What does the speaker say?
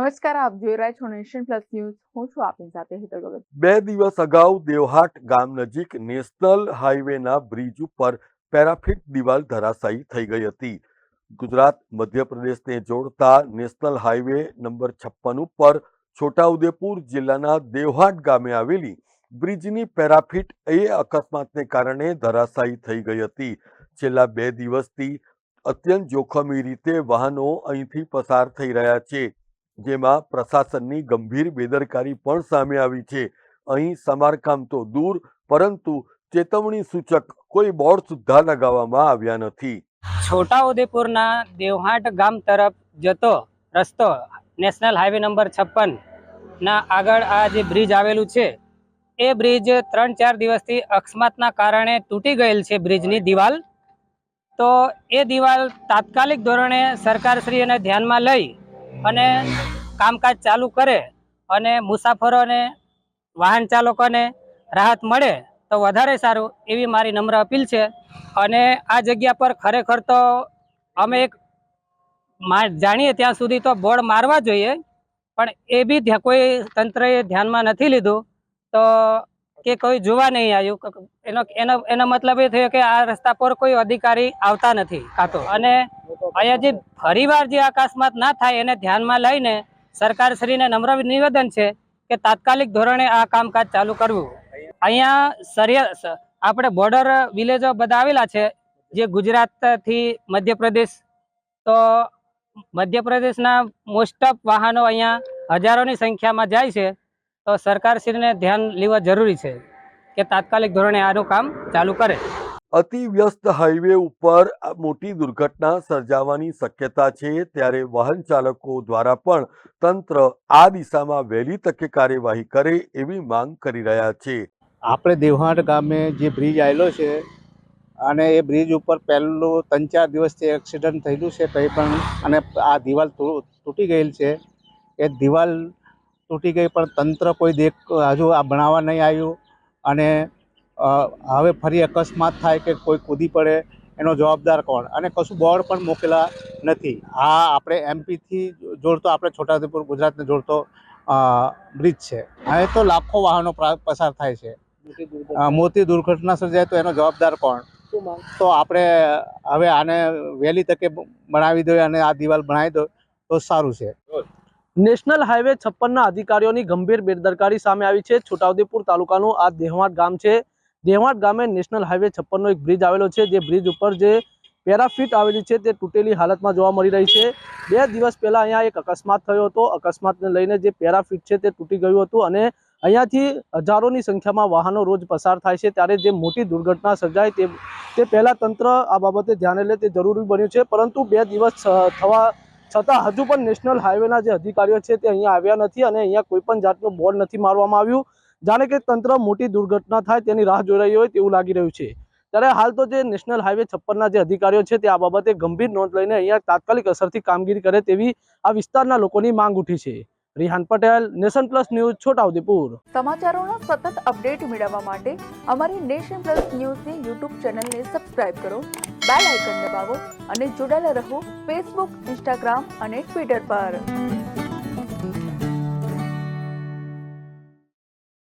નમસ્કાર, આપ જોઈ રહ્યા છો નેશન પ્લસ ન્યૂઝ. હું છું આપની સાથે હેતલ ભગત. 2 દિવસ અગાઉ દેવહાટ ગામ નજીક નેશનલ હાઈવેના બ્રિજ ઉપર પેરાફિટ દિવાલ ધરાશાયી થઈ ગઈ હતી. ગુજરાત મધ્યપ્રદેશને જોડતા નેશનલ હાઈવે નંબર 56 ઉપર છોટાઉદેપુર જિલ્લાના દેવહાટ ગામે આવેલી બ્રિજની પેરાફિટ અકસ્માતને કારણે ધરાશાયી થઈ ગઈ હતી. છેલ્લા 2 દિવસથી અત્યંત જોખમી રીતે વાહનો અહીંથી પસાર થઈ રહ્યા છે, જેમાં પ્રશાસનની ગંભીર બેદરકારી પણ સામે આવી છે. અહીં સમારકામ તો દૂર, પરંતુ ચેતવણી સૂચક કોઈ બોર્ડ સુદ્ધા લગાવવામાં આવ્યા નથી. છોટાઉદેપુરના દેવહાટ ગામ તરફ જતો રસ્તો નેશનલ હાઈવે નંબર 56 ના આગળ આ જે બ્રિજ આવેલું છે, એ બ્રિજ 3-4 દિવસથી અકસ્માતના કારણે તૂટી ગયેલ છે બ્રિજની દિવાલ. તો એ દિવાલ તાત્કાલિક ધોરણે સરકારશ્રીને ધ્યાનમાં લઈ અને કામકાજ ચાલુ કરે અને મુસાફરોને, વાહન ચાલકોને રાહત મળે તો વધારે સારું, એવી મારી નમ્ર અપીલ છે. અને આ જગ્યા પર ખરેખર તો અમે એક જાણીએ ત્યાં સુધી તો બોર્ડ મારવા જોઈએ, પણ એ બી કોઈ તંત્રએ ધ્યાનમાં નથી લીધું, તો કે કોઈ જોવા નહીં આવ્યું. એનો મતલબ એ થયો કે આ રસ્તા પર કોઈ અધિકારી આવતા નથી કાતો. અને અહીંયા જે ફરીવાર જે અકસ્માત ના થાય એને ધ્યાનમાં લઈને સરકારશ્રીને નમ્ર નિવેદન છે કે તાત્કાલિક ધોરણે આ કામકાજ ચાલુ કરવું. અહીંયા આપણે બોર્ડર વિલેજો બધા આવેલા છે, જે ગુજરાતથી મધ્યપ્રદેશ, તો મધ્યપ્રદેશના મોસ્ટ ઓફ વાહનો અહીંયા હજારોની સંખ્યામાં જાય છે. તો સરકારશ્રીને ધ્યાન લેવા જરૂરી છે કે તાત્કાલિક ધોરણે આનું કામ ચાલુ કરે. અતિ વ્યસ્ત હાઈવે ઉપર મોટી દુર્ઘટના સર્જાવાની શક્યતા છે, ત્યારે વાહન ચાલકો દ્વારા પણ તંત્ર આ દિશામાં વહેલી તકે કાર્યવાહી કરે એવી માંગ કરી રહ્યા છે. આપણે દેવહાટ ગામે જે બ્રિજ આવેલો છે, અને એ બ્રિજ ઉપર પહેલું 3-4 દિવસથી એક્સિડન્ટ થયેલું છે કંઈ પણ, અને આ દિવાલ તૂટી ગયેલ છે. એ દિવાલ તૂટી ગઈ પણ તંત્ર કોઈ હજુ આ બનાવવા નહીં આવ્યું, અને હવે ફરી અકસ્માત થાય કે કોઈ કૂદી પડે એનો જવાબદાર કોણ? અને કશું બોર્ડ પણ મૂકેલા નથી. આ આપણે એમપીથી જોડતો, આપણે છોટાઉદેપુર ગુજરાતને જોડતો બ્રિજ છે. હવે તો લાખો વાહનો પસાર થાય છે. મોટી દુર્ઘટના સર્જાય તો એનો જવાબદાર કોણ? તો આપણે હવે આને વહેલી તકે બનાવી દો અને આ દિવાલ બનાવી દો તો સારું છે. નેશનલ હાઈવે 56ના અધિકારીઓની ગંભીર બેદરકારી સામે આવી છે. છોટાઉદેપુર તાલુકાનું આ દેવહાટ ગામ છે. દેવહાટ ગામે નેશનલ હાઈવે 56નો એક બ્રિજ આવેલો છે, જે બ્રિજ ઉપર જે પેરાફિટ આવેલી છે તે તૂટેલી હાલતમાં જોવા મળી રહી છે. 2 દિવસ પહેલા અહીંયા એક અકસ્માત થયો હતો. અકસ્માતને લઈને જે પેરાફિટ છે તે તૂટી ગયું હતું, અને અહીંયાથી હજારોની સંખ્યામાં વાહનો રોજ પસાર થાય છે. ત્યારે જે મોટી દુર્ઘટના સર્જાય તે પહેલાં તંત્ર આ બાબતે ધ્યાને લે તે જરૂરી બન્યું છે. પરંતુ 2 દિવસ થવા છતાં હજુ પણ નેશનલ હાઈવેના જે અધિકારીઓ છે તે અહીંયા આવ્યા નથી, અને અહીંયા કોઈ પણ જાતનું બોર્ડ નથી મારવામાં આવ્યું. જાણે કે તંત્ર મોટી દુર્ઘટના થાય તેની રાહ જોઈ રહ્યું હોય તેવું લાગી રહ્યું છે. ત્યારે હાલ તો જે નેશનલ હાઈવે 56ના જે અધિકારીઓ છે તે આ બાબતે ગંભીર નોંધ લઈને અહીંયા તાત્કાલિક અસરથી કામગીરી કરે તેવી આ વિસ્તારના લોકોની માંગ ઉઠી છે. Rihan Patel, Nation Plus News, Chhota Udepur. સમાચારોનો સતત અપડેટ મેળવવા માટે અમારી નેશન પ્લસ ન્યૂઝની યુટ્યુબ ચેનલને સબસ્ક્રાઇબ કરો, બેલ આઇકન દબાવો અને જોડાયેલા રહો ફેસબુક, ઇન્સ્ટાગ્રામ અને ટ્વિટર પર.